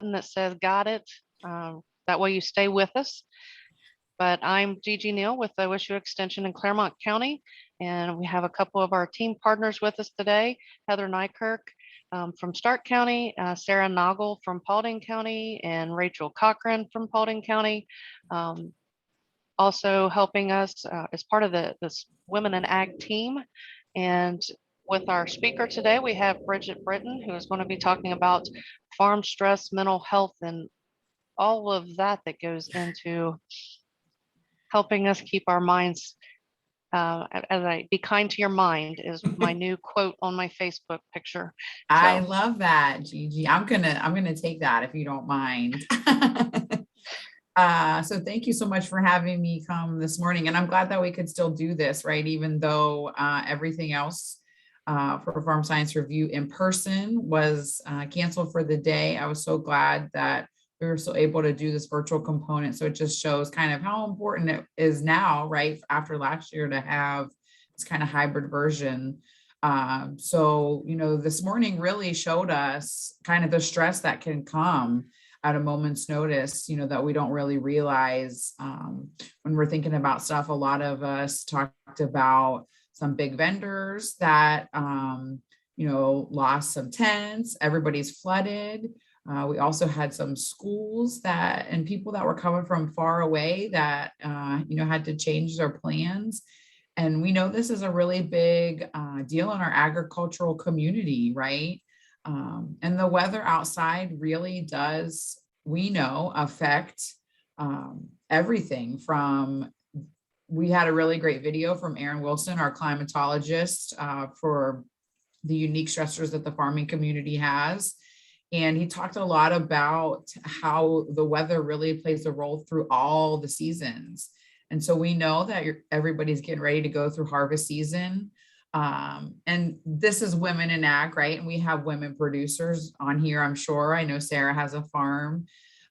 that says got it. That way you stay with us. But I'm Gigi Neal with the Wishu Extension in Claremont County, and we have a couple of our team partners with us today, Heather Nykirk from Stark County, Sarah Noggle from Paulding County, and Rachel Cochran from Paulding County. Also helping us as part of this Women in Ag team. And with our speaker today, we have Bridget Britton, who is going to be talking about farm stress, mental health, and all of that that goes into helping us keep our minds, as I be kind to your mind is my new quote on my Facebook picture. I So love that, Gigi. I'm gonna take that if you don't mind. So thank you so much for having me come this morning. And I'm glad that we could still do this, right? Even though everything else for Farm Science Review in person was canceled for the day. I was so glad that we were still able to do this virtual component. So it just shows kind of how important it is now, right? After last year to have this kind of hybrid version. So, this morning really showed us kind of the stress that can come at a moment's notice, that we don't really realize when we're thinking about stuff. A lot of us talked about some big vendors that, lost some tents, everybody's flooded. We also had some schools and people that were coming from far away that, had to change their plans. And we know this is a really big deal in our agricultural community, right? And the weather outside really does, we know, affect everything from, we had a really great video from Aaron Wilson, our climatologist, for the unique stressors that the farming community has. And he talked a lot about how the weather really plays a role through all the seasons. And so we know that everybody's getting ready to go through harvest season. And this is Women in Ag, right? And we have women producers on here, I'm sure. I know Sarah has a farm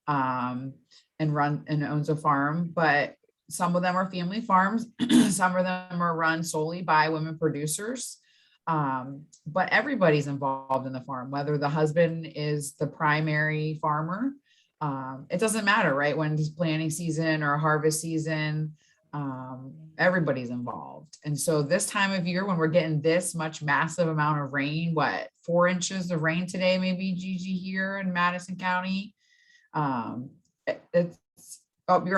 and owns a farm, but some of them are family farms. Some of them are run solely by women producers. But everybody's involved in the farm, whether the husband is the primary farmer. It doesn't matter, right? When it's planting season or harvest season, everybody's involved. And so this time of year, when we're getting this much massive amount of rain, 4 inches of rain today, maybe, Gigi, here in Madison County. You're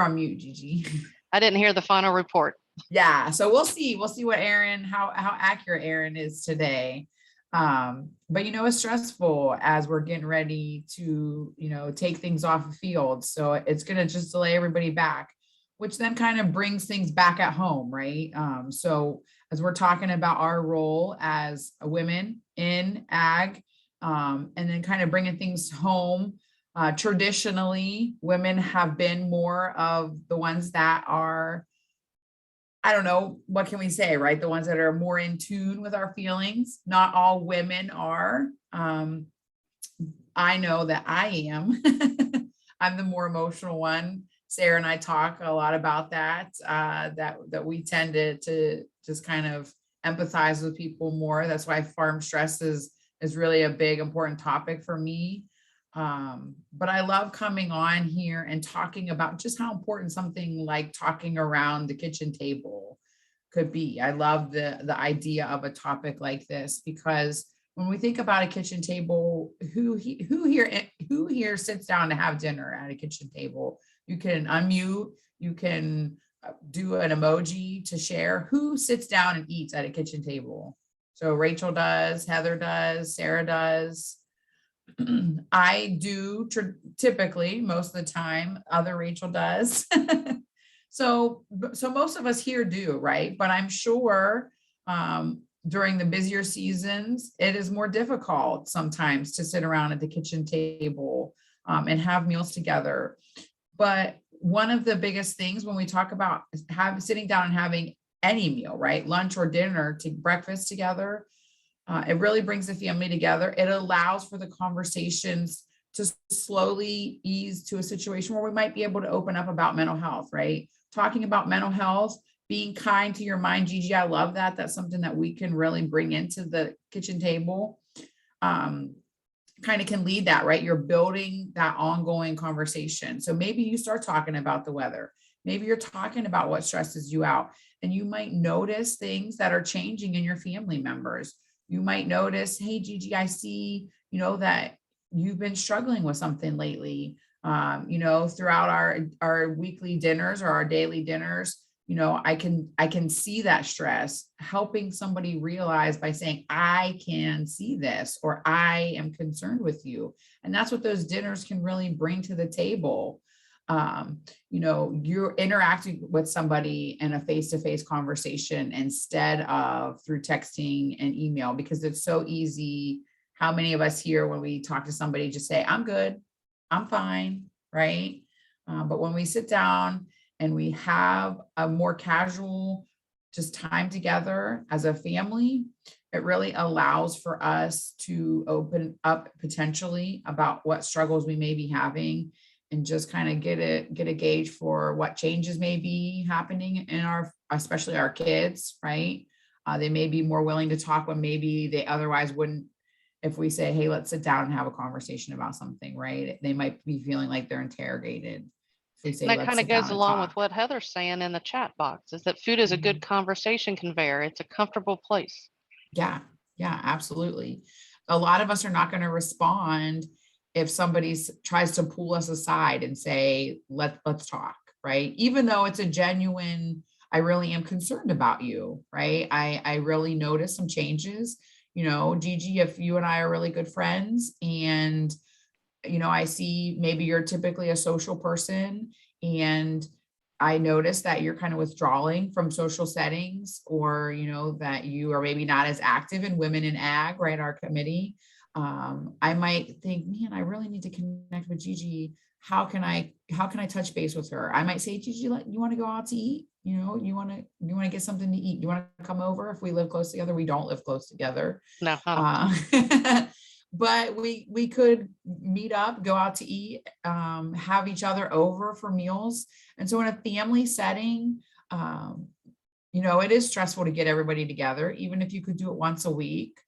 on mute, Gigi. I didn't hear the final report. Yeah, so we'll see what Aaron, how accurate Aaron is today. But it's stressful as we're getting ready to, take things off the field. So it's going to just delay everybody back, which then kind of brings things back at home, right? So as we're talking about our role as women in ag, and then kind of bringing things home, traditionally, women have been more of the ones that are, I don't know, what can we say, right? The ones that are more in tune with our feelings. Not all women are. I know that I am. I'm the more emotional one. Sarah and I talk a lot about that, that we tend to just kind of empathize with people more. That's why farm stress is really a big, important topic for me. But I love coming on here and talking about just how important something like talking around the kitchen table could be. I love the idea of a topic like this, because when we think about a kitchen table, who here sits down to have dinner at a kitchen table? You can unmute, you can do an emoji to share. Who sits down and eats at a kitchen table? So Rachel does, Heather does, Sarah does. I do typically, most of the time. Other Rachel does. So most of us here do, right? But I'm sure during the busier seasons, it is more difficult sometimes to sit around at the kitchen table and have meals together. But one of the biggest things when we talk about sitting down and having any meal, right? Lunch or dinner, to breakfast together, it really brings the family together. It allows for the conversations to slowly ease to a situation where we might be able to open up about mental health, right? Talking about mental health, being kind to your mind, Gigi. I love that. That's something that we can really bring into the kitchen table. kind of can lead that, right? You're building that ongoing conversation. So maybe you start talking about the weather. Maybe you're talking about what stresses you out, and you might notice things that are changing in your family members. You might notice, hey, Gigi, I see, that you've been struggling with something lately. Throughout our weekly dinners or our daily dinners, I can see that stress. Helping somebody realize by saying, I can see this, or I am concerned with you. And that's what those dinners can really bring to the table. You're interacting with somebody in a face-to-face conversation instead of through texting and email, because it's so easy. How many of us here, when we talk to somebody, just say, I'm good, I'm fine, right? But when we sit down and we have a more casual just time together as a family, it really allows for us to open up potentially about what struggles we may be having, and just kind of get a gauge for what changes may be happening in especially our kids, right? They may be more willing to talk when maybe they otherwise wouldn't. If we say, hey, let's sit down and have a conversation about something, right? They might be feeling like they're interrogated. If we say, And that let's kind of sit down goes and along with talk. what Heather's saying in the chat box, is that food is a good conversation conveyor. It's a comfortable place. Yeah, absolutely. A lot of us are not going to respond if somebody tries to pull us aside and say, let's talk, right? Even though it's a genuine, I really am concerned about you, right? I really noticed some changes. Gigi, if you and I are really good friends, and I see maybe you're typically a social person, and I notice that you're kind of withdrawing from social settings, or, that you are maybe not as active in Women in Ag, right? Our committee. I might think, man, I really need to connect with Gigi. How can I touch base with her? I might say, Gigi, you want to go out to eat? You want to get something to eat? You want to come over? If we live close together, we don't live close together. No, I don't. But we could meet up, go out to eat, have each other over for meals. And so in a family setting, it is stressful to get everybody together, even if you could do it once a week.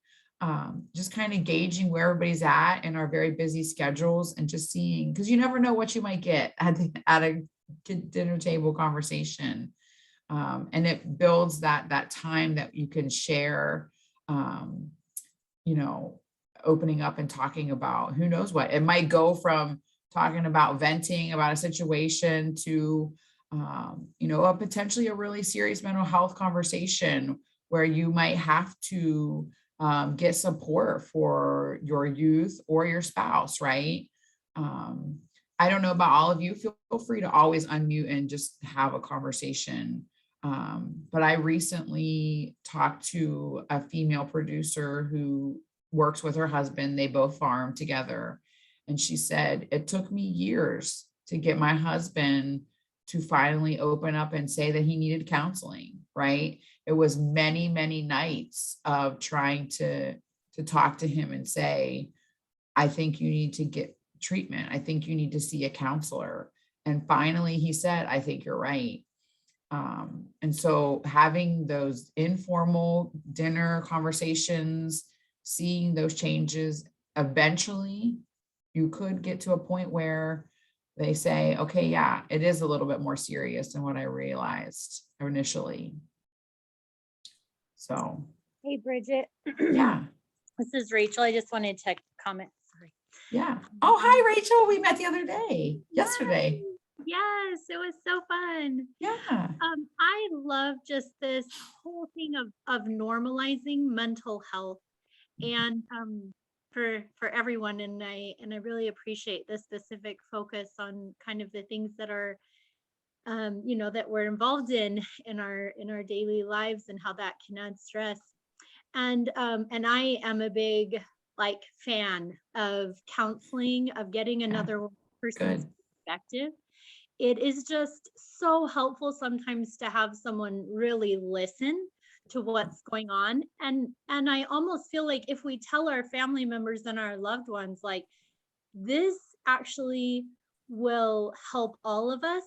Just kind of gauging where everybody's at in our very busy schedules, and just seeing, because you never know what you might get at a dinner table conversation. And it builds that time that you can share, opening up and talking about who knows what. It might go from talking about venting about a situation to, potentially a really serious mental health conversation, where you might have to get support for your youth or your spouse, right? I don't know about all of you. Feel free to always unmute and just have a conversation. But I recently talked to a female producer who works with her husband. They both farm together. And she said, it took me years to get my husband to finally open up and say that he needed counseling, right? It was many, many nights of trying to talk to him and say, I think you need to get treatment. I think you need to see a counselor. And finally he said, I think you're right. And so having those informal dinner conversations, seeing those changes, eventually you could get to a point where they say, okay, yeah, it is a little bit more serious than what I realized initially. So. Hey, Bridget. Yeah. This is Rachel. I just wanted to comment. Sorry. Yeah. Oh, hi, Rachel. We met the other day, yesterday. Yes, it was so fun. Yeah. I love just this whole thing of normalizing mental health, and for everyone, and I really appreciate the specific focus on kind of the things that are that we're involved in our daily lives, and how that can add stress. And I am a big fan of counseling, of getting another person's perspective. It is just so helpful sometimes to have someone really listen to what's going on. And I almost feel like if we tell our family members and our loved ones, this actually will help all of us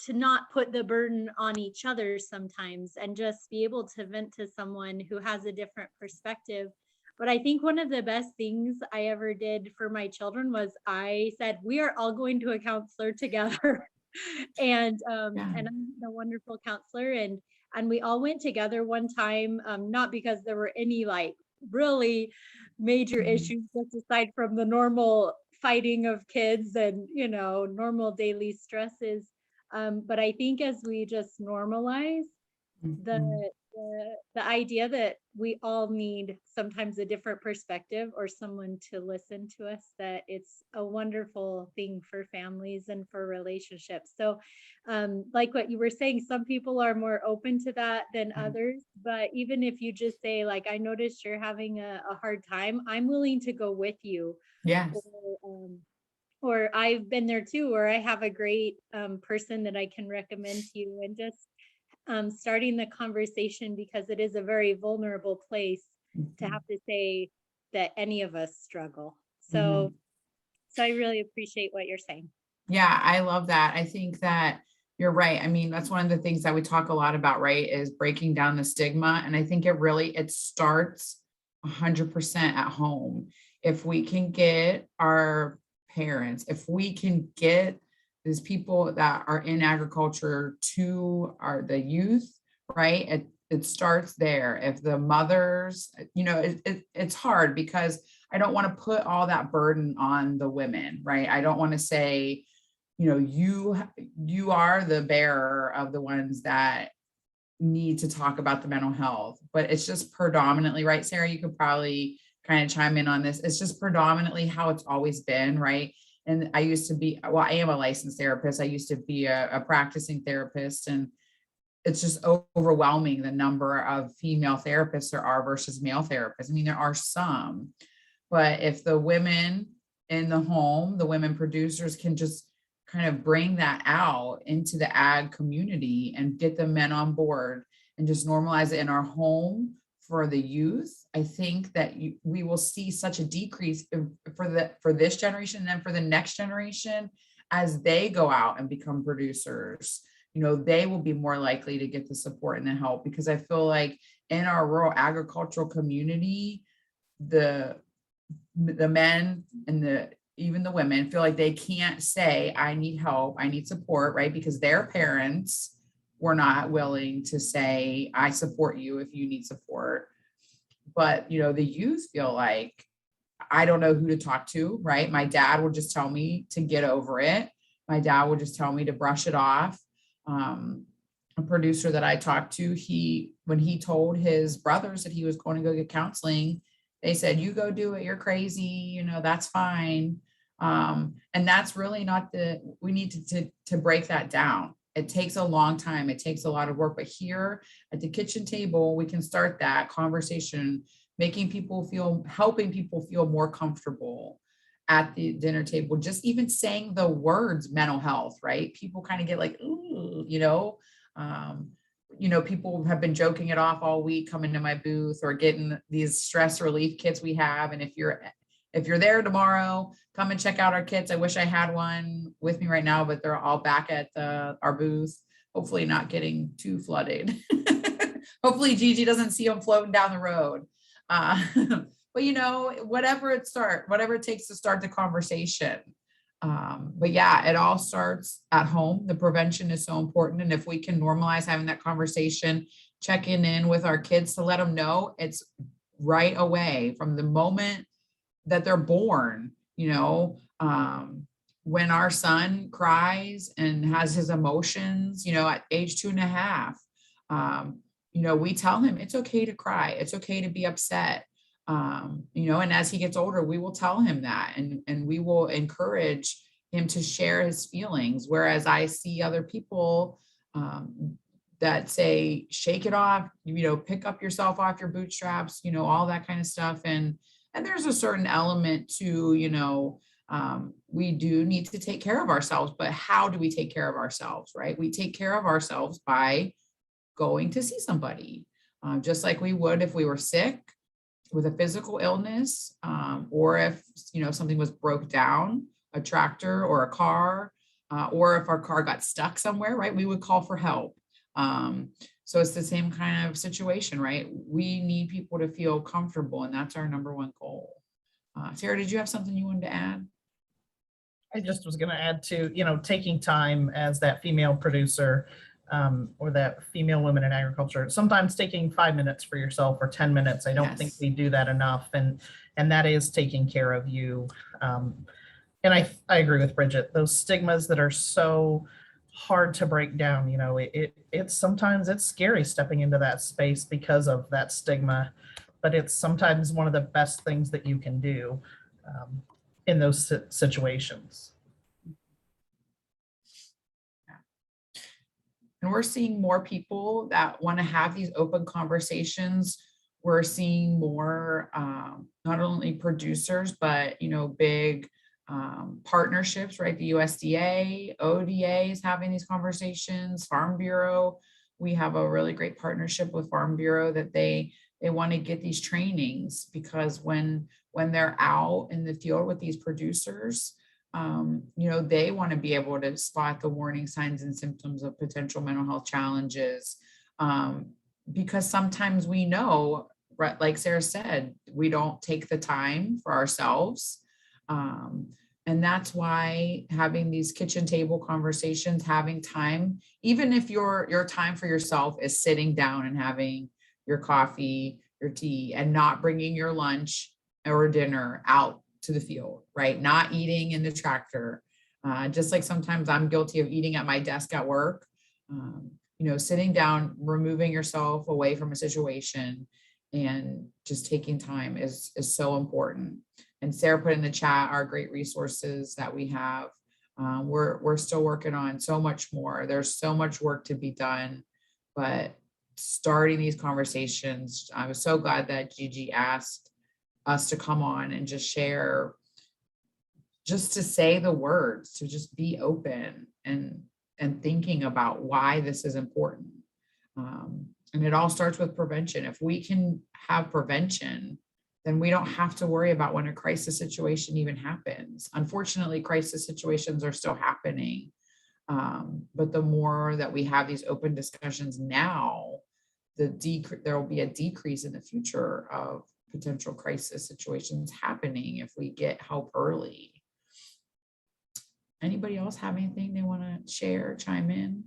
to not put the burden on each other sometimes, and just be able to vent to someone who has a different perspective. But I think one of the best things I ever did for my children was I said, we are all going to a counselor together. And I'm a wonderful counselor, and we all went together one time, not because there were any like really major issues, just aside from the normal fighting of kids and normal daily stresses. But I think as we just normalize the Mhm. the idea that we all need sometimes a different perspective or someone to listen to us, that it's a wonderful thing for families and for relationships. So like what you were saying, some people are more open to that than others, but even if you just say like, I noticed you're having a hard time, I'm willing to go with you. Yes. or um, or I've been there too, or I have a great person that I can recommend to you, and just starting the conversation, because it is a very vulnerable place to have to say that any of us struggle. Mhm. So I really appreciate what you're saying. Yeah, I love that. I think that you're right. I mean, that's one of the things that we talk a lot about, right? Is breaking down the stigma. And I think it starts 100% at home. If we can get our parents, if we can get these people that are in agriculture to the youth, right? It starts there. If the mothers, it's hard because I don't want to put all that burden on the women, right? I don't want to say, you are the bearer of the ones that need to talk about the mental health, but it's just predominantly, right, Sarah, you could probably kind of chime in on this. It's just predominantly how it's always been, right? And I used to be, well, I am a licensed therapist. I used to be a practicing therapist, and it's just overwhelming the number of female therapists there are versus male therapists. I mean, there are some, but if the women in the home, the women producers can just kind of bring that out into the ag community and get the men on board and just normalize it in our home for the youth, I think that we will see such a decrease for this generation and then for the next generation as they go out and become producers. They will be more likely to get the support and the help, because I feel like in our rural agricultural community, the men and even the women feel like they can't say, I need help, I need support, right? Because their parents were not willing to say, I support you if you need support. But, the youth feel like, I don't know who to talk to, right? My dad will just tell me to get over it. My dad will just tell me to brush it off. A producer that I talked to, when he told his brothers that he was going to go get counseling, they said, you go do it, you're crazy, that's fine. And that's really not we need to break that down. It takes a long time. It takes a lot of work, but here at the kitchen table, we can start that conversation, helping people feel more comfortable at the dinner table. Just even saying the words mental health, right? People kind of get like, ooh, people have been joking it off all week, coming to my booth or getting these stress relief kits we have. And if you're there tomorrow, come and check out our kits. I wish I had one with me right now, but they're all back at our booth, hopefully not getting too flooded. Hopefully Gigi doesn't see them floating down the road. But whatever it takes to start the conversation. But yeah, it all starts at home. The prevention is so important. And if we can normalize having that conversation, checking in with our kids to let them know it's right away from the moment that they're born, when our son cries and has his emotions, at age 2.5, we tell him it's okay to cry. It's okay to be upset. And as he gets older, we will tell him that, and we will encourage him to share his feelings. Whereas I see other people that say, shake it off, pick up yourself off your bootstraps, all that kind of stuff. And there's a certain element to, we do need to take care of ourselves, but how do we take care of ourselves, right? We take care of ourselves by going to see somebody, just like we would if we were sick with a physical illness, or if, something was broke down, a tractor or a car, or if our car got stuck somewhere, right? We would call for help. So it's the same kind of situation, right? We need people to feel comfortable, and that's our number one goal. Sarah, did you have something you wanted to add? I just was going to add to, taking time as that female producer, or that female women in agriculture, sometimes taking 5 minutes for yourself or 10 minutes. I don't think Yes. we do that enough. And that is taking care of you. And I agree with Bridget, those stigmas that are so hard to break down, it's sometimes it's scary stepping into that space because of that stigma, but it's sometimes one of the best things that you can do in those situations. And we're seeing more people that want to have these open conversations. We're seeing more, not only producers, but, big partnerships, right? The USDA, ODA is having these conversations, Farm Bureau. We have a really great partnership with Farm Bureau that they want to get these trainings, because when they're out in the field with these producers, they want to be able to spot the warning signs and symptoms of potential mental health challenges. Because sometimes we know, like Sarah said, we don't take the time for ourselves. And that's why having these kitchen table conversations, having time, even if your time for yourself is sitting down and having your coffee, your tea, and not bringing your lunch or dinner out to the field, right? Not eating in the tractor. Just like sometimes I'm guilty of eating at my desk at work, sitting down, removing yourself away from a situation and just taking time is so important. And Sarah put in the chat our great resources that we have. We're still working on so much more. There's so much work to be done, but starting these conversations, I was so glad that Gigi asked us to come on and just share, just to say the words, to just be open and thinking about why this is important. And it all starts with prevention. If we can have prevention, then we don't have to worry about when a crisis situation even happens. Unfortunately, crisis situations are still happening. But the more that we have these open discussions now, there will be a decrease in the future of potential crisis situations happening if we get help early. Anybody else have anything they want to share, chime in?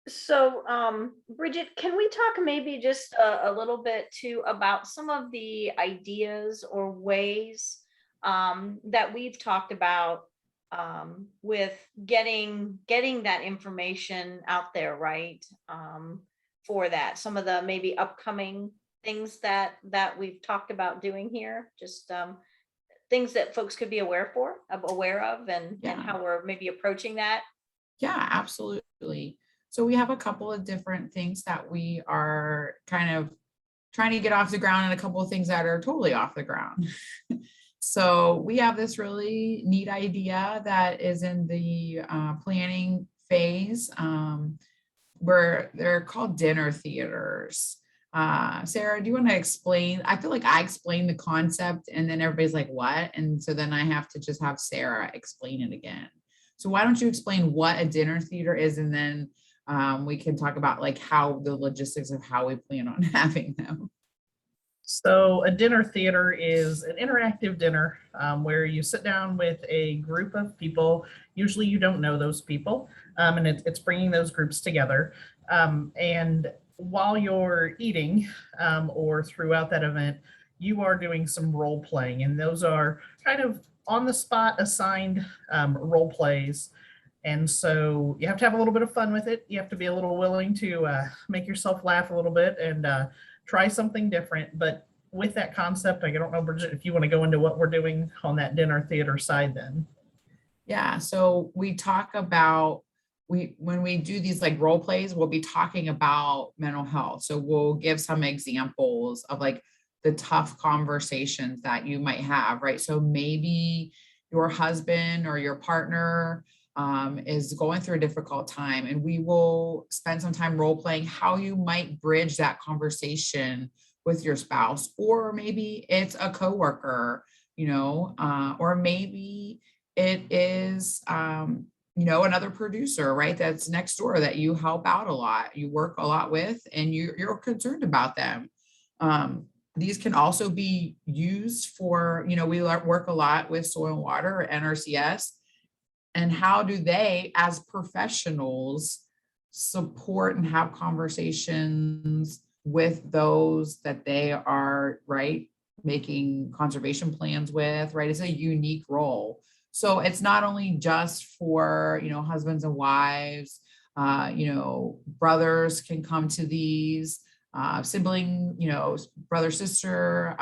So, Bridget, can we talk maybe just a little bit too about some of the ideas or ways that we've talked about with getting that information out there, right? For that, some of the maybe upcoming things that we've talked about doing here, just things that folks could be aware of, and how we're maybe approaching that. Yeah, absolutely. So we have a couple of different things that we are kind of trying to get off the ground, and a couple of things that are totally off the ground. So we have this really neat idea that is in the planning phase, where they're called dinner theaters. Sarah, do you want to explain? I feel like I explained the concept and then everybody's like, what? And so then I have to just have Sarah explain it again. So why don't you explain what a dinner theater is, and then we can talk about like how the logistics of how we plan on having them. So a dinner theater is an interactive dinner where you sit down with a group of people. Usually you don't know those people, and it's bringing those groups together. And while you're eating or throughout that event, you are doing some role playing, and those are kind of on the spot assigned role plays. And so you have to have a little bit of fun with it. You have to be a little willing to make yourself laugh a little bit and try something different. But with that concept, I don't know, Bridget, if you want to go into what we're doing on that dinner theater side then. Yeah, so we talk about, when we do these like role plays, we'll be talking about mental health. So we'll give some examples of like the tough conversations that you might have, right? So maybe your husband or your partner is going through a difficult time, and we will spend some time role playing how you might bridge that conversation with your spouse, or maybe it's a coworker, or maybe it is, another producer, right? That's next door that you help out a lot, you work a lot with, and you're concerned about them. These can also be used for, we work a lot with soil and water or NRCS, and how do they, as professionals, support and have conversations with those that they are, right, making conservation plans with, right? It's a unique role. So it's not only just for, husbands and wives, brothers can come to these, sibling, brother, sister,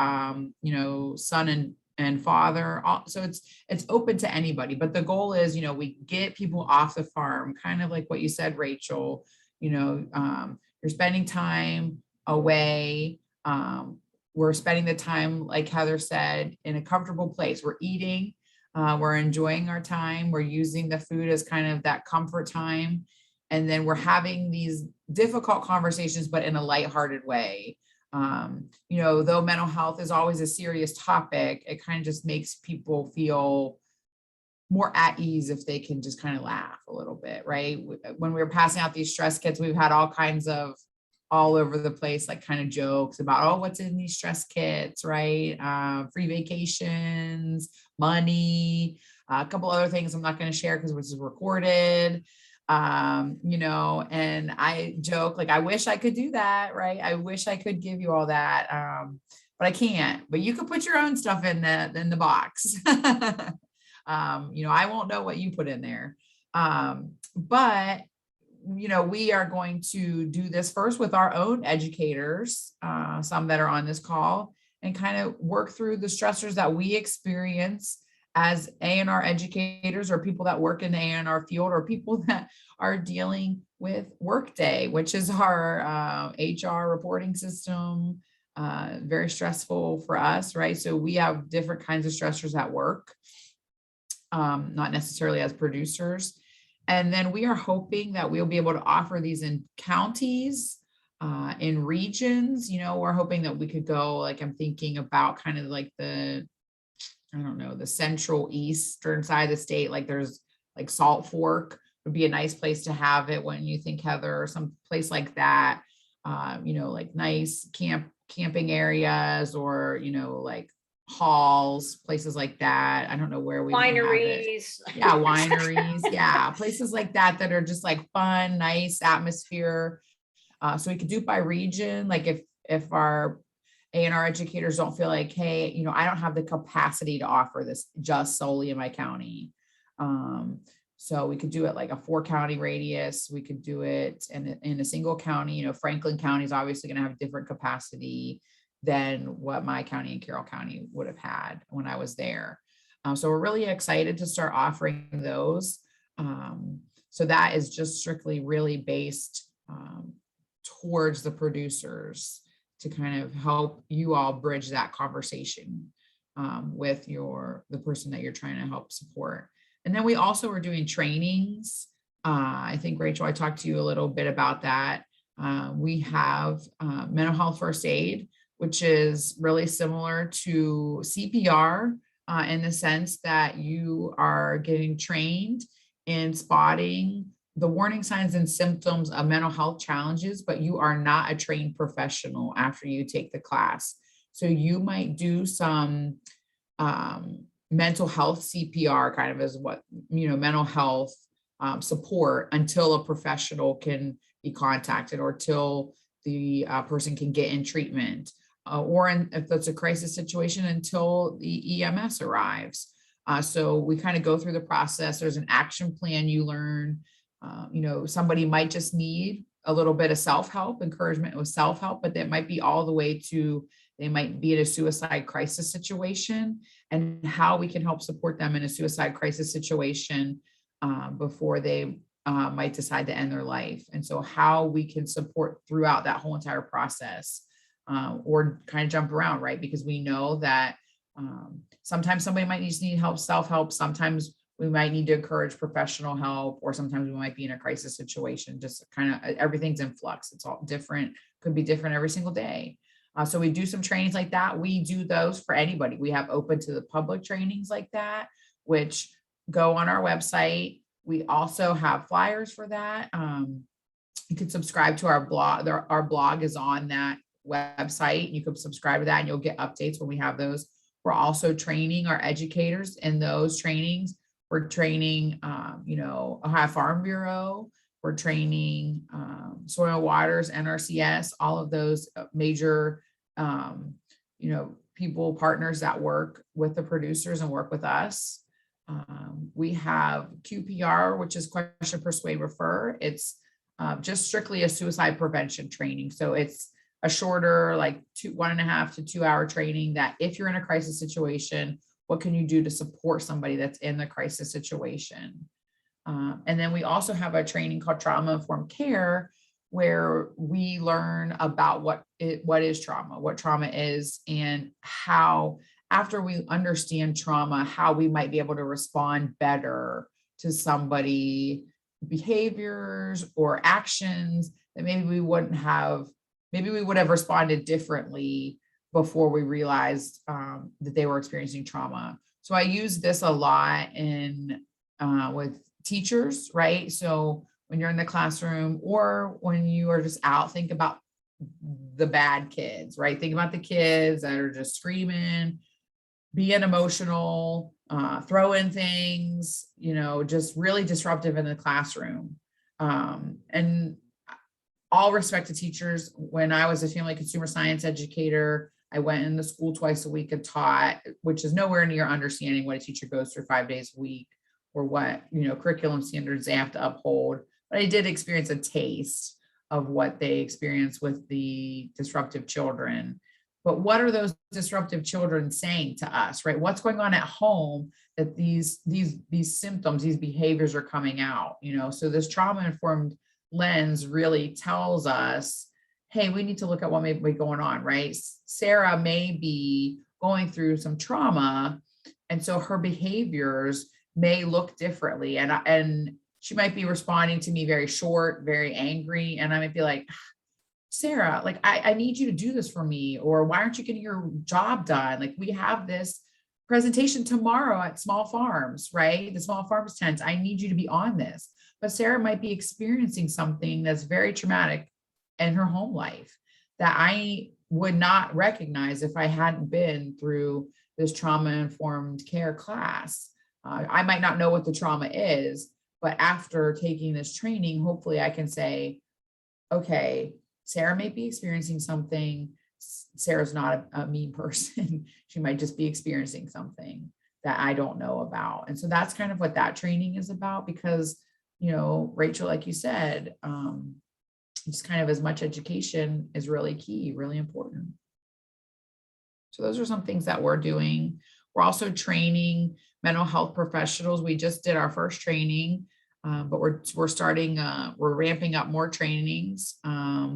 son and father. So it's open to anybody, but the goal is, we get people off the farm, kind of like what you said, Rachel, you're spending time away. We're spending the time, like Heather said, in a comfortable place. We're eating, we're enjoying our time. We're using the food as kind of that comfort time. And then we're having these difficult conversations, but in a lighthearted way. Though mental health is always a serious topic, it kind of just makes people feel more at ease if they can just kind of laugh a little bit, right? When we were passing out these stress kits, we've had all kinds of all over the place, like kind of jokes about, oh, what's in these stress kits, right? Free vacations, money, a couple other things I'm not going to share because this is recorded. And I joke, like, I wish I could do that, right? I wish I could give you all that. But I can't, but you could put your own stuff in the box. I won't know what you put in there. But we are going to do this first with our own educators, some that are on this call, and kind of work through the stressors that we experience as A&R educators, or people that work in the A&R field, or people that are dealing with Workday, which is our HR reporting system, very stressful for us, right? So we have different kinds of stressors at work, not necessarily as producers. And then we are hoping that we'll be able to offer these in counties, in regions. We're hoping that we could go, like, I'm thinking about kind of like the central eastern side of the state, like there's like Salt Fork would be a nice place to have it when you think, Heather, or some place like that, like nice camping areas, or, like halls, places like that. I don't know where we wineries. Yeah, wineries. Yeah, places like that are just like fun, nice atmosphere. So we could do it by region. Like if our A&R educators don't feel like, hey, I don't have the capacity to offer this just solely in my county. So we could do it like a 4-county radius. We could do it in a single county. Franklin County is obviously going to have different capacity than what my county and Carroll County would have had when I was there. So we're really excited to start offering those. So that is just strictly really based towards the producers, to kind of help you all bridge that conversation with the person that you're trying to help support. And then we also are doing trainings. I think, Rachel, I talked to you a little bit about that. We have mental health first aid, which is really similar to CPR in the sense that you are getting trained in spotting the warning signs and symptoms of mental health challenges, but you are not a trained professional after you take the class. So you might do some mental health CPR, kind of as what, mental health support, until a professional can be contacted, or till the person can get in treatment, or if that's a crisis situation, until the EMS arrives. So we kind of go through the process. There's an action plan you learn. Somebody might just need a little bit of self-help, encouragement with self-help, but that might be all the way to, they might be in a suicide crisis situation, and how we can help support them in a suicide crisis situation before they might decide to end their life. And so how we can support throughout that whole entire process, or kind of jump around, right? Because we know that sometimes somebody might just need help, self-help. Sometimes we might need to encourage professional help, or sometimes we might be in a crisis situation. Just kind of everything's in flux. It's all different, could be different every single day. So we do some trainings like that. We do those for anybody. We have open to the public trainings like that, which go on our website. We also have flyers for that. You can subscribe to our blog. Our blog is on that website. You can subscribe to that and you'll get updates when we have those. We're also training our educators in those trainings. We're training, Ohio Farm Bureau. We're training Soil Waters, NRCS, all of those major, people, partners that work with the producers and work with us. We have QPR, which is Question, Persuade, Refer. It's just strictly a suicide prevention training. So it's a shorter, like 1.5 to 2 hour training that if you're in a crisis situation, what can you do to support somebody that's in the crisis situation? And then we also have a training called Trauma Informed Care, where we learn about what is trauma, what trauma is, and how, after we understand trauma, how we might be able to respond better to somebody behaviors or actions that maybe we would have responded differently before we realized that they were experiencing trauma. So I use this a lot with teachers, right? So when you're in the classroom or when you are just out, think about the bad kids, right? Think about the kids that are just screaming, being emotional, throwing things, just really disruptive in the classroom. And all respect to teachers. When I was a family consumer science educator, I went in the school twice a week and taught, which is nowhere near understanding what a teacher goes through 5 days a week or what, curriculum standards they have to uphold. But I did experience a taste of what they experience with the disruptive children. But what are those disruptive children saying to us, right? What's going on at home that these symptoms, these behaviors are coming out, So this trauma-informed lens really tells us, hey, we need to look at what may be going on, right? Sarah may be going through some trauma, and so her behaviors may look differently, and she might be responding to me very short, very angry, and I might be like, Sarah, like, I need you to do this for me, or why aren't you getting your job done? Like, we have this presentation tomorrow at Small Farms, right? The Small Farms tent. I need you to be on this. But Sarah might be experiencing something that's very traumatic in her home life that I would not recognize if I hadn't been through this trauma-informed care class. I might not know what the trauma is, but after taking this training, hopefully I can say, okay, Sarah may be experiencing something. Sarah's not a mean person. She might just be experiencing something that I don't know about. And so that's kind of what that training is about, because, Rachel, like you said, just kind of as much education is really key, really important. So those are some things that we're doing. We're also training mental health professionals. We just did our first training, but we're starting, we're ramping up more trainings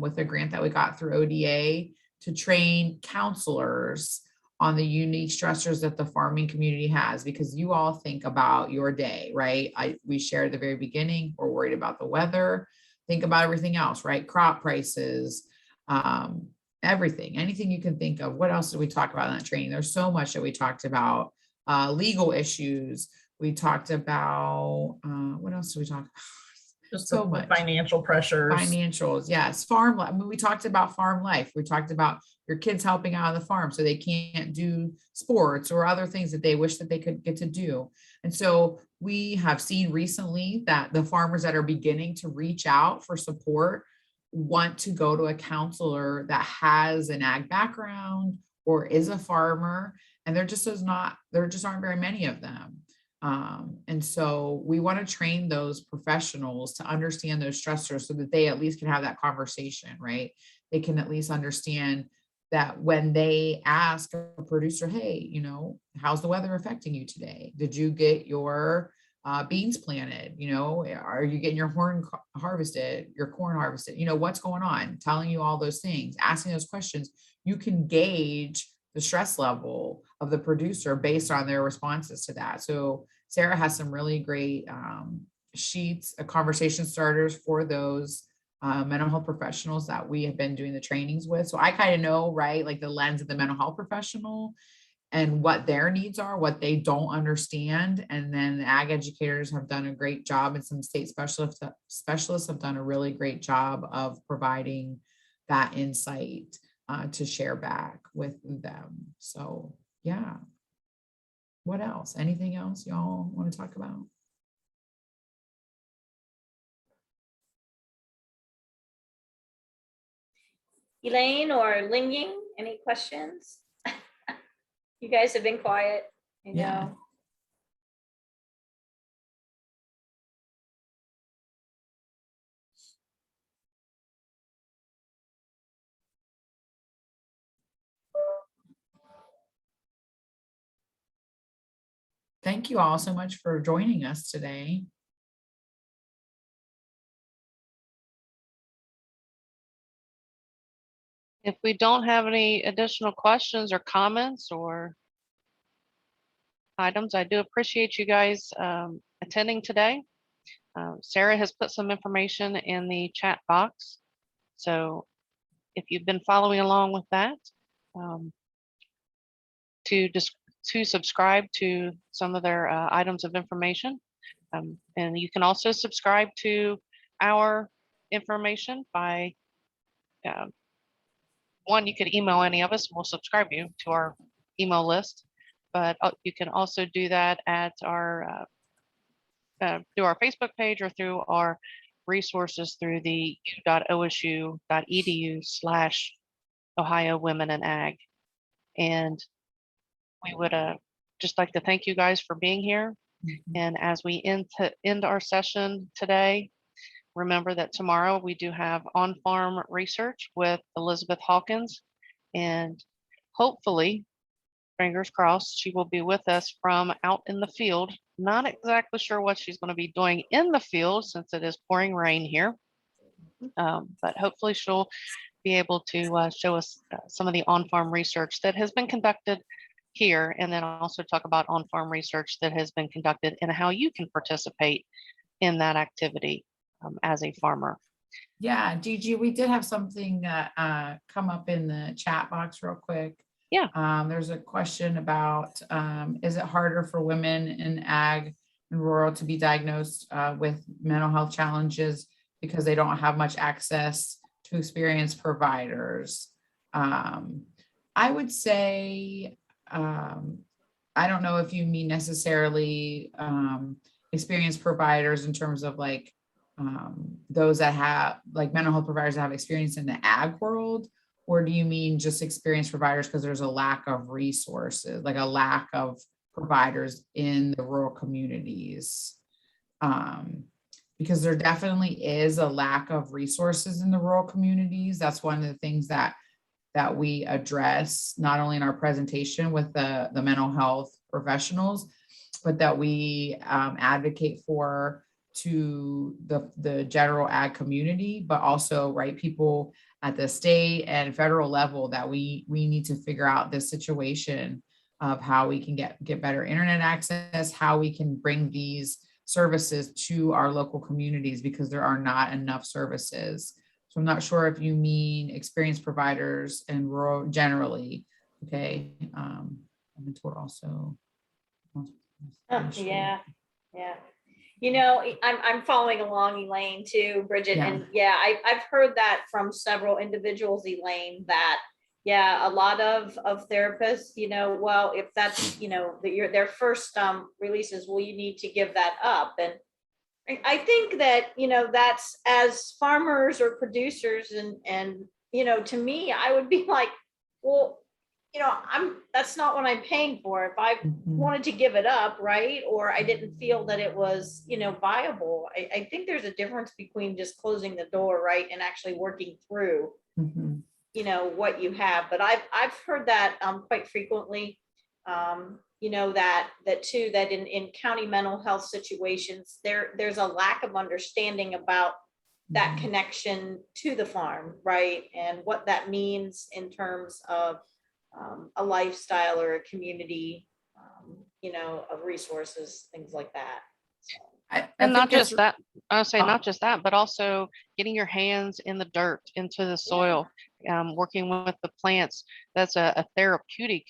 with a grant that we got through ODA to train counselors on the unique stressors that the farming community has, because you all think about your day, right? We shared at the very beginning, we're worried about the weather. Think about everything else, right? Crop prices, everything, anything you can think of. What else did we talk about in that training? There's so much that we talked about. Legal issues. We talked about, what else did we talk about? Just so the much. Financial pressures. Financials, yes. Farm life. I mean, we talked about farm life. We talked about your kids helping out on the farm so they can't do sports or other things that they wish that they could get to do. And so we have seen recently that the farmers that are beginning to reach out for support want to go to a counselor that has an ag background or is a farmer, and there just aren't very many of them. And so we want to train those professionals to understand those stressors so that they at least can have that conversation, right? They can at least understand that when they ask a producer, hey, how's the weather affecting you today? Did you get your beans planted? Are you getting your corn harvested? What's going on? Telling you all those things, asking those questions, you can gauge the stress level of the producer based on their responses to that. So Sarah has some really great sheets, conversation starters for those mental health professionals that we have been doing the trainings with. So I kind of know, right, like the lens of the mental health professional and what their needs are, what they don't understand. And then the ag educators have done a great job, and some state specialists have done a really great job of providing that insight to share back with them. So yeah. What else? Anything else y'all want to talk about? Elaine or Linging, any questions? You guys have been quiet, I know. Yeah. Thank you all so much for joining us today. If we don't have any additional questions or comments or items, I do appreciate you guys attending today. Sarah has put some information in the chat box. So if you've been following along with that, to subscribe to some of their items of information. And you can also subscribe to our information by one, you could email any of us, and we'll subscribe you to our email list. But you can also do that at our through our Facebook page or through our resources through the u.osu.edu/Ohio Women in Ag. And we would just like to thank you guys for being here. And as we end our session today, remember that tomorrow we do have on-farm research with Elizabeth Hawkins, and hopefully, fingers crossed, she will be with us from out in the field. Not exactly sure what she's going to be doing in the field since it is pouring rain here, but hopefully she'll be able to show us some of the on-farm research that has been conducted here, and then also talk about on-farm research that has been conducted and how you can participate in that activity as a farmer. Yeah, Gigi, we did have something come up in the chat box real quick. Yeah. There's a question about, is it harder for women in ag and rural to be diagnosed with mental health challenges because they don't have much access to experienced providers? I would say, I don't know if you mean necessarily experienced providers in terms of like those that have like mental health providers that have experience in the ag world, or do you mean just experienced providers because there's a lack of resources, like a lack of providers in the rural communities? Because there definitely is a lack of resources in the rural communities. That's one of the things that we address, not only in our presentation with the mental health professionals, but that we advocate for to the general ag community, but also, right, people at the state and federal level, that we need to figure out this situation of how we can get better internet access, how we can bring these services to our local communities, because there are not enough services. So I'm not sure if you mean experienced providers and rural generally. Okay. I've been told also. Yeah. You know, I'm following along, Elaine, too, Bridget. Yeah. And yeah, I've heard that from several individuals, Elaine, that yeah, a lot of therapists, you know, well, if that's, you know, their first releases, well, you need to give that up. And I think that, you know, that's, as farmers or producers and, you know, to me, I would be like, well, you know, that's not what I'm paying for. If I wanted to give it up, right, or I didn't feel that it was, you know, viable, I think there's a difference between just closing the door, right, and actually working through, you know, what you have. But I've heard that quite frequently, you know, that too, that in county mental health situations, there's a lack of understanding about that connection to the farm, right, and what that means in terms of a lifestyle or a community of resources, things like that. So, And not think that's just that, I would say Oh. not just that, but also getting your hands in the dirt, into the soil, working with the plants. That's a therapeutic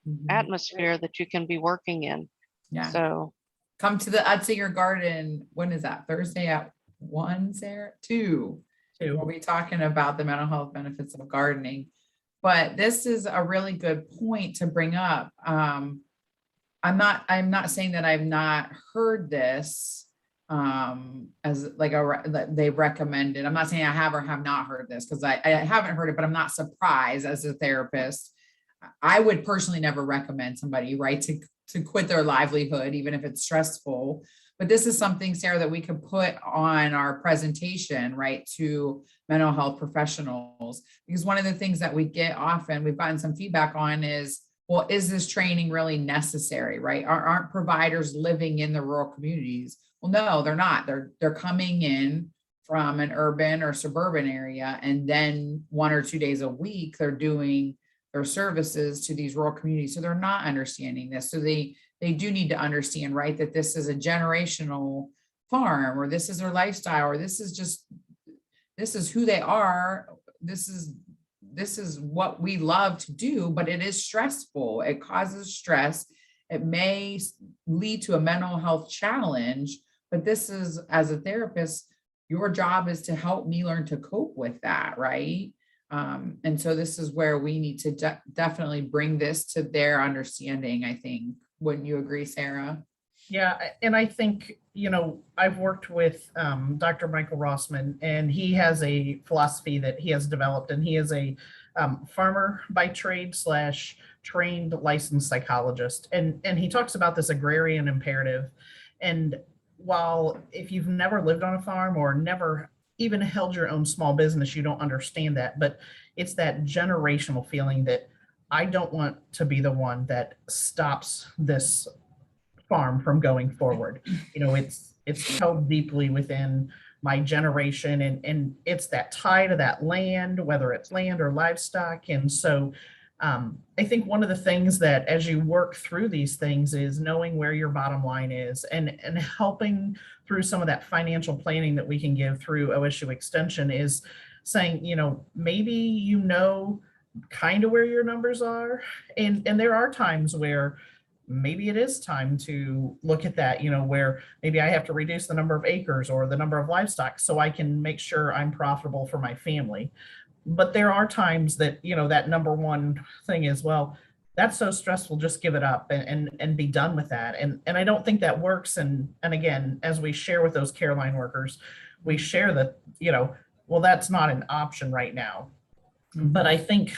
Mhm. atmosphere that you can be working in. Yeah. So Come to the Utzinger Garden. When is that? Thursday at 1, Sarah? 2. We'll be talking about the mental health benefits of gardening. But this is a really good point to bring up. I'm not saying that I've not heard this as like that they recommended. I'm not saying I have or have not heard this, because I haven't heard it, but I'm not surprised as a therapist. I would personally never recommend somebody, right, to quit their livelihood, even if it's stressful. But this is something, Sarah, that we could put on our presentation, right, to mental health professionals. Because one of the things that we get often, we've gotten some feedback on is, well, is this training really necessary, right? Aren't providers living in the rural communities? Well, no, they're not. They're coming in from an urban or suburban area, and then 1 or 2 days a week, they're doing their services to these rural communities. So they're not understanding this. So they do need to understand, right, that this is a generational farm, or this is their lifestyle, or this is who they are. This is what we love to do, but it is stressful. It causes stress. It may lead to a mental health challenge, but this is, as a therapist, your job is to help me learn to cope with that, right? And so this is where we need to definitely bring this to their understanding, I think. Wouldn't you agree, Sarah? Yeah, and I think, I've worked with Dr. Michael Rossman, and he has a philosophy that he has developed, and he is a farmer by trade / trained licensed psychologist. And he talks about this agrarian imperative. And while if you've never lived on a farm or never even held your own small business, you don't understand that. But it's that generational feeling that I don't want to be the one that stops this farm from going forward. It's held deeply within my generation, and it's that tie to that land, whether it's land or livestock. And so I think one of the things that, as you work through these things, is knowing where your bottom line is, and helping through some of that financial planning that we can give through OSU Extension, is saying, maybe kind of where your numbers are, and there are times where maybe it is time to look at that, where maybe I have to reduce the number of acres or the number of livestock so I can make sure I'm profitable for my family. But there are times that, that number one thing is, well, that's so stressful, just give it up and be done with that. And I don't think that works. And again, as we share with those care line workers, we share that, well, that's not an option right now. But I think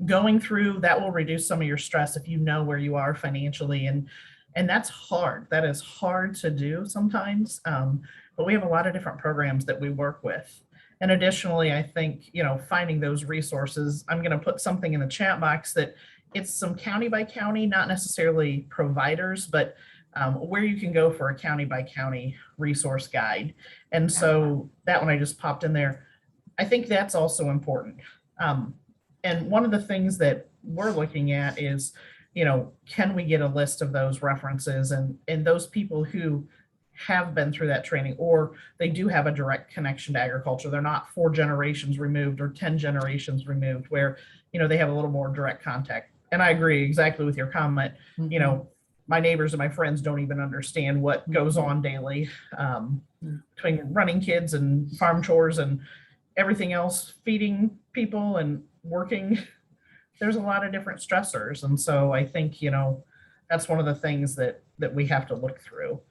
going through that will reduce some of your stress if you know where you are financially, and that's hard. That is hard to do sometimes. But we have a lot of different programs that we work with. And additionally, I think, finding those resources, I'm going to put something in the chat box that it's some county by county, not necessarily providers, but where you can go for a county by county resource guide. And so that one I just popped in there. I think that's also important. And one of the things that we're looking at is, can we get a list of those references and those people who have been through that training, or they do have a direct connection to agriculture. They're not 4 generations removed or 10 generations removed, where, they have a little more direct contact. And I agree exactly with your comment. My neighbors and my friends don't even understand what goes on daily between running kids and farm chores and everything else, feeding people and working. There's a lot of different stressors. And so I think, that's one of the things that we have to look through.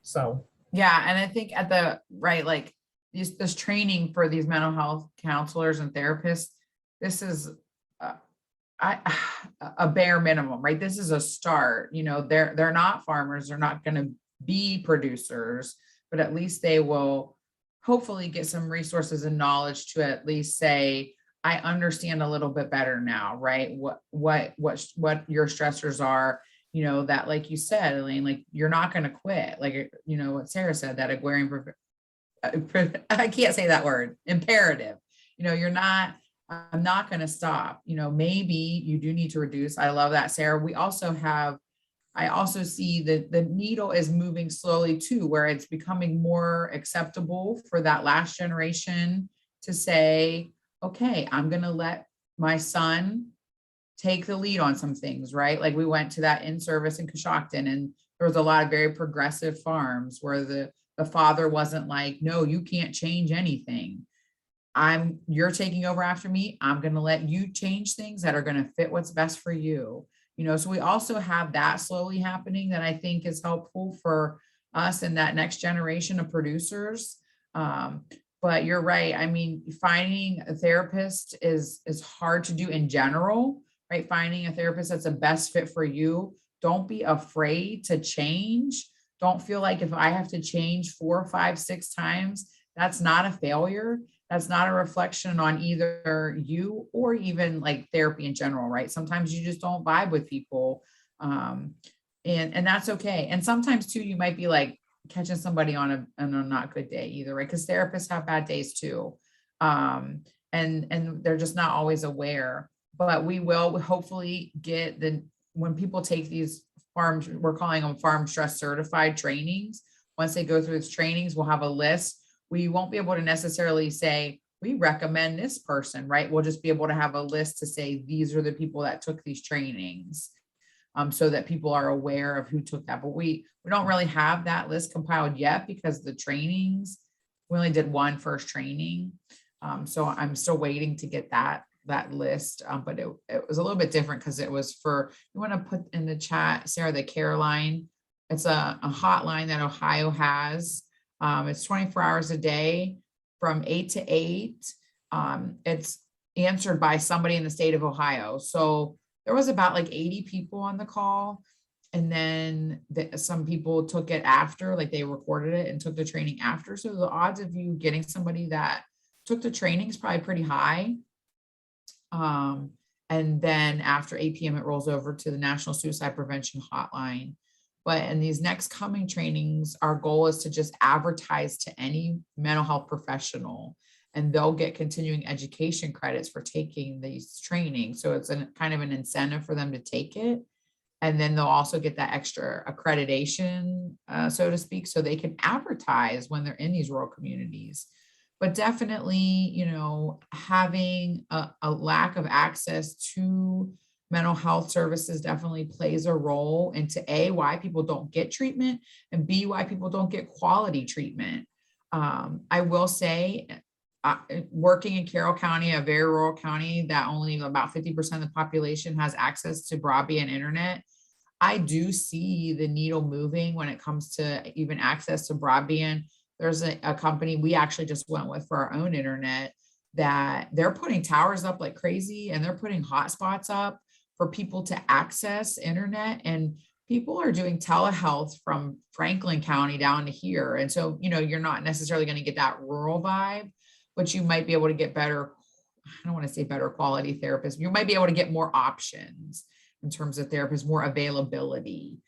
So, yeah. And I think at the right, like this training for these mental health counselors and therapists, this is a bare minimum, right? This is a start. They're not farmers. They're not going to be producers, but at least they will hopefully get some resources and knowledge to at least say, I understand a little bit better now, right? What your stressors are, that, like you said, Elaine, like you're not going to quit. Like, what Sarah said, that agrarian, I can't say that word, imperative, I'm not going to stop, maybe you do need to reduce. I love that, Sarah. We also have I also see that the needle is moving slowly too, where it's becoming more acceptable for that last generation to say, okay, I'm going to let my son take the lead on some things, right? Like we went to that in-service in Coshocton, and there was a lot of very progressive farms where the father wasn't like, no, you can't change anything. You're taking over after me. I'm going to let you change things that are going to fit what's best for you. So we also have that slowly happening that I think is helpful for us and that next generation of producers. But you're right. I mean, finding a therapist is hard to do in general, right? Finding a therapist that's the best fit for you. Don't be afraid to change. Don't feel like if I have to change 4, 5, 6 times, that's not a failure. That's not a reflection on either you or even like therapy in general, right? Sometimes you just don't vibe with people. And that's okay. And sometimes too, you might be like catching somebody on a not good day either, right? Because therapists have bad days too. And they're just not always aware. But we will hopefully get when people take these farms, we're calling them farm stress certified trainings. Once they go through these trainings, we'll have a list. We won't be able to necessarily say, we recommend this person, right? We'll just be able to have a list to say, these are the people that took these trainings, so that people are aware of who took that. But we don't really have that list compiled yet because the trainings, we only did one first training. So I'm still waiting to get that list. But it was a little bit different because it was for, you want to put in the chat, Sarah, the care line. It's a hotline that Ohio has. It's 24 hours a day from 8 to 8. It's answered by somebody in the state of Ohio. So there was about like 80 people on the call. And then some people took it after, like they recorded it and took the training after. So the odds of you getting somebody that took the training is probably pretty high. And then after 8 p.m., it rolls over to the National Suicide Prevention Hotline. But in these next coming trainings, our goal is to just advertise to any mental health professional, and they'll get continuing education credits for taking these trainings. So it's kind of an incentive for them to take it. And then they'll also get that extra accreditation, so to speak, so they can advertise when they're in these rural communities. But definitely, having a lack of access to mental health services definitely plays a role into A, why people don't get treatment, and B, why people don't get quality treatment. I will say, working in Carroll County, a very rural county that only about 50% of the population has access to broadband internet, I do see the needle moving when it comes to even access to broadband. There's a company we actually just went with for our own internet that they're putting towers up like crazy, and they're putting hotspots up for people to access internet, and people are doing telehealth from Franklin County down to here. And so, you're not necessarily going to get that rural vibe, but you might be able to get better, I don't want to say better quality therapists. You might be able to get more options in terms of therapists, more availability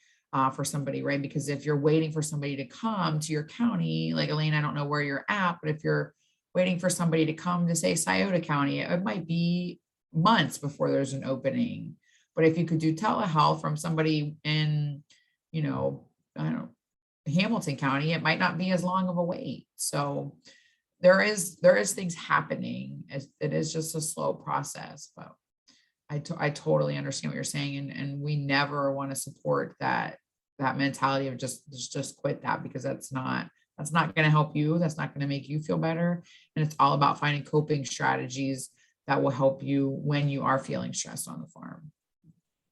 for somebody, right? Because if you're waiting for somebody to come to your county, like Elaine, I don't know where you're at, but if you're waiting for somebody to come to say Scioto County, it might be months before there's an opening. But if you could do telehealth from somebody in, I don't know, Hamilton County, it might not be as long of a wait. So there is things happening. It is just a slow process, but I totally understand what you're saying. And we never want to support that mentality of just quit that, because that's not going to help you. That's not going to make you feel better. And it's all about finding coping strategies that will help you when you are feeling stressed on the farm.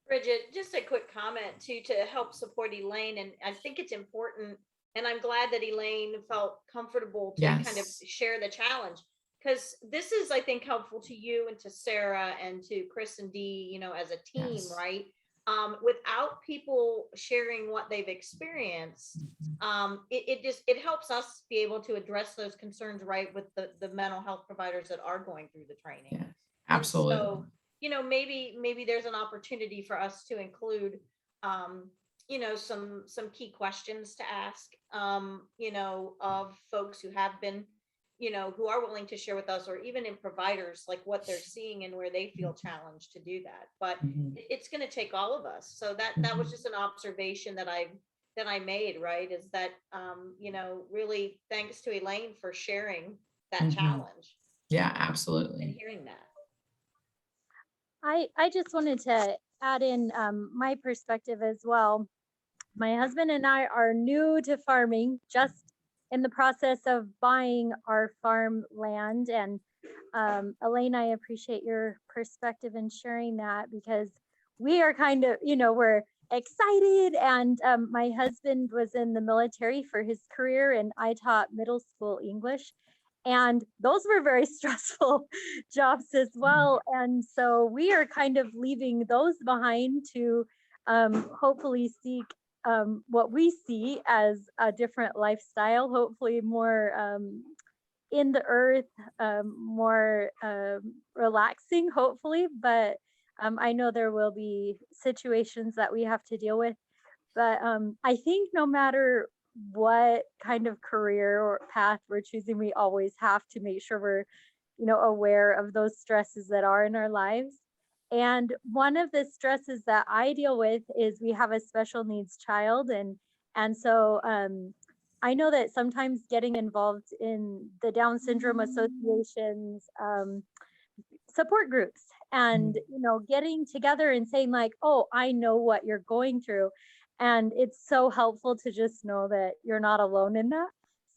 Bridget, just a quick comment too, to help support Elaine. And I think it's important, and I'm glad that Elaine felt comfortable to kind of share the challenge, because this is, I think, helpful to you and to Sarah and to Chris and Dee, as a team, right? Without people sharing what they've experienced, it helps us be able to address those concerns, right, with the mental health providers that are going through the training. Yeah, absolutely. And so, maybe there's an opportunity for us to include, some key questions to ask, of folks who have been who are willing to share with us, or even in providers, like what they're seeing and where they feel challenged to do that. But it's going to take all of us. So that was just an observation that I made, right? Is that, really thanks to Elaine for sharing that challenge. Yeah, And absolutely. hearing that. I just wanted to add in my perspective as well. My husband and I are new to farming, just in the process of buying our farm land. And Elaine, I appreciate your perspective in sharing that, because we are kind of, we're excited. And my husband was in the military for his career, and I taught middle school English. And those were very stressful jobs as well. And so we are kind of leaving those behind to hopefully seek what we see as a different lifestyle, hopefully more in the earth, more relaxing, hopefully. But I know there will be situations that we have to deal with. But I think no matter what kind of career or path we're choosing, we always have to make sure we're, aware of those stresses that are in our lives. And one of the stresses that I deal with is we have a special needs child, and so I know that sometimes getting involved in the Down Syndrome Association's support groups, and getting together and saying like, oh, I know what you're going through. And it's so helpful to just know that you're not alone in that.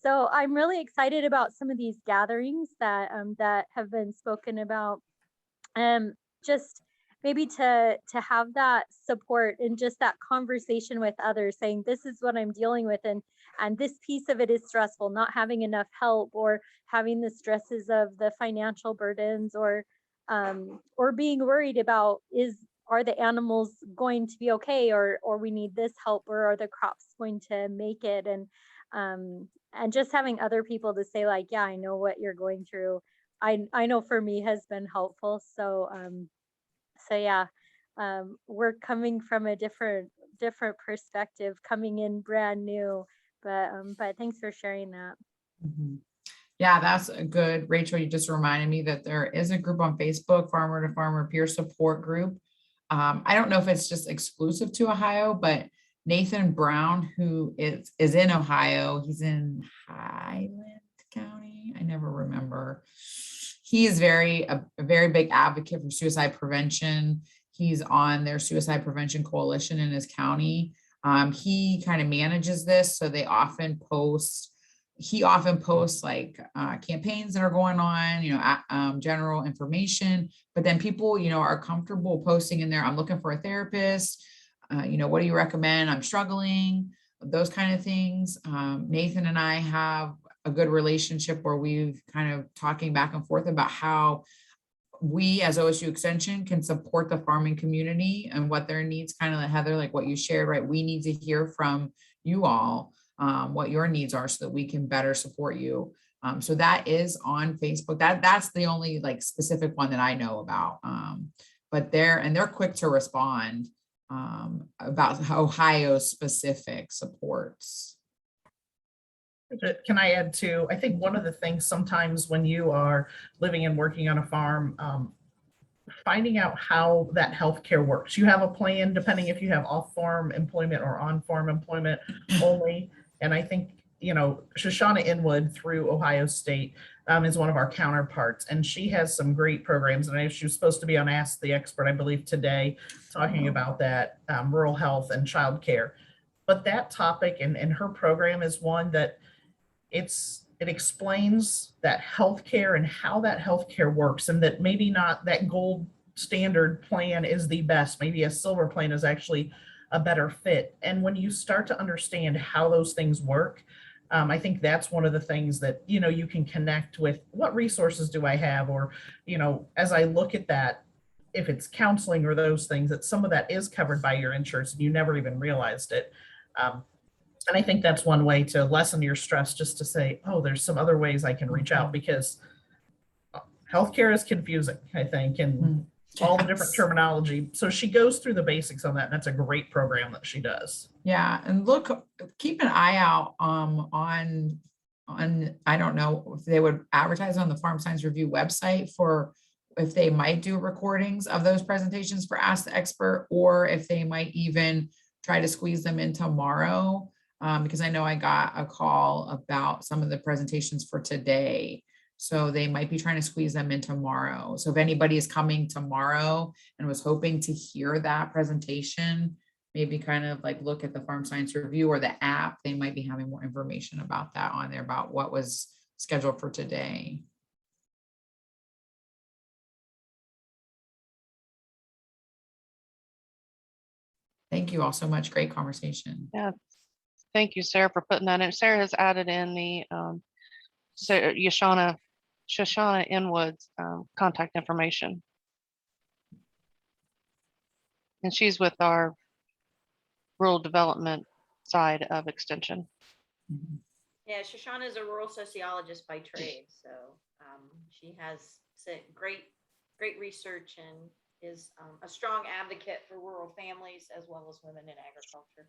So I'm really excited about some of these gatherings that that have been spoken about. Just maybe to have that support and just that conversation with others, saying this is what I'm dealing with, and this piece of it is stressful, not having enough help, or having the stresses of the financial burdens, or being worried about are the animals going to be okay, or we need this help, or are the crops going to make it, and just having other people to say like, yeah, I know what you're going through. I know for me has been helpful. So yeah, we're coming from a different perspective, coming in brand new, but thanks for sharing that. Yeah, that's a good. Rachel, you just reminded me that there is a group on Facebook, Farmer to Farmer Peer Support Group. I don't know if it's just exclusive to Ohio, but Nathan Brown, who is in Ohio, he's in Highland County. I never remember. He is a very big advocate for suicide prevention. He's on their suicide prevention coalition in his county. He kind of manages this, so he often posts like campaigns that are going on, general information, but then people, are comfortable posting in there, I'm looking for a therapist, what do you recommend? I'm struggling, those kind of things. Nathan and I have a good relationship where we've kind of talking back and forth about how we as OSU Extension can support the farming community and what their needs, kind of like Heather, like what you shared, right? We need to hear from you all what your needs are so that we can better support you. So that is on Facebook. That's the only like specific one that I know about. But they're quick to respond about Ohio specific supports. Can I add to, I think one of the things sometimes when you are living and working on a farm, finding out how that healthcare works. You have a plan depending if you have off-farm employment or on-farm employment only. And I think, Shoshana Inwood through Ohio State is one of our counterparts, and she has some great programs. And I know she was supposed to be on Ask the Expert, I believe today, talking about that rural health and childcare. But that topic and her program is one that it explains that healthcare and how that healthcare works, and that maybe not that gold standard plan is the best. Maybe a silver plan is actually a better fit. And when you start to understand how those things work, I think that's one of the things that, you can connect with. What resources do I have? Or, as I look at that, if it's counseling or those things, that some of that is covered by your insurance and you never even realized it. And I think that's one way to lessen your stress, just to say, oh, there's some other ways I can reach out, because healthcare is confusing, I think, and all the different terminology. So she goes through the basics on that, and that's a great program that she does. Yeah, and keep an eye out on I don't know if they would advertise on the Farm Science Review website for if they might do recordings of those presentations for Ask the Expert, or if they might even try to squeeze them in tomorrow. Because I know I got a call about some of the presentations for today. So they might be trying to squeeze them in tomorrow. So if anybody is coming tomorrow and was hoping to hear that presentation, maybe kind of like look at the Farm Science Review or the app, they might be having more information about that on there, about what was scheduled for today. Thank you all so much. Great conversation. Yeah. Thank you, Sarah, for putting that in. Sarah has added in the Shoshana Inwood's contact information. And she's with our rural development side of Extension. Mhm. Yeah, Shoshana is a rural sociologist by trade, so she has great research and is a strong advocate for rural families as well as women in agriculture.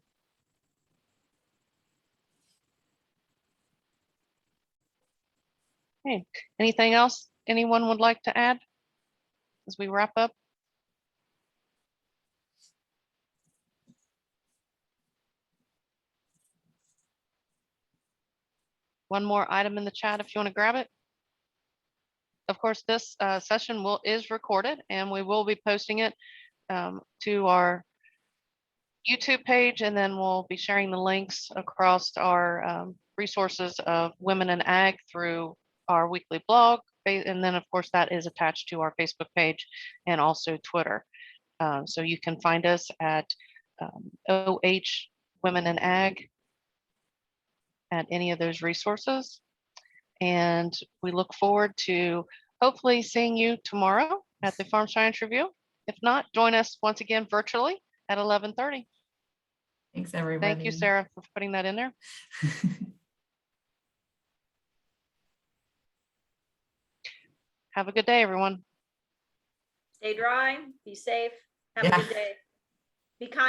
Okay, anything else anyone would like to add as we wrap up? One more item in the chat if you want to grab it. Of course, this session is recorded and we will be posting it to our YouTube page, and then we'll be sharing the links across our resources of Women in Ag through our weekly blog. And then of course that is attached to our Facebook page and also Twitter. So you can find us at OH Women in Ag at any of those resources. And we look forward to hopefully seeing you tomorrow at the Farm Science Review. If not, join us once again virtually at 11:30. Thanks, everybody. Thank you, Sarah, for putting that in there. Have a good day, everyone. Stay dry, be safe, have a Yeah. good day. Be kind.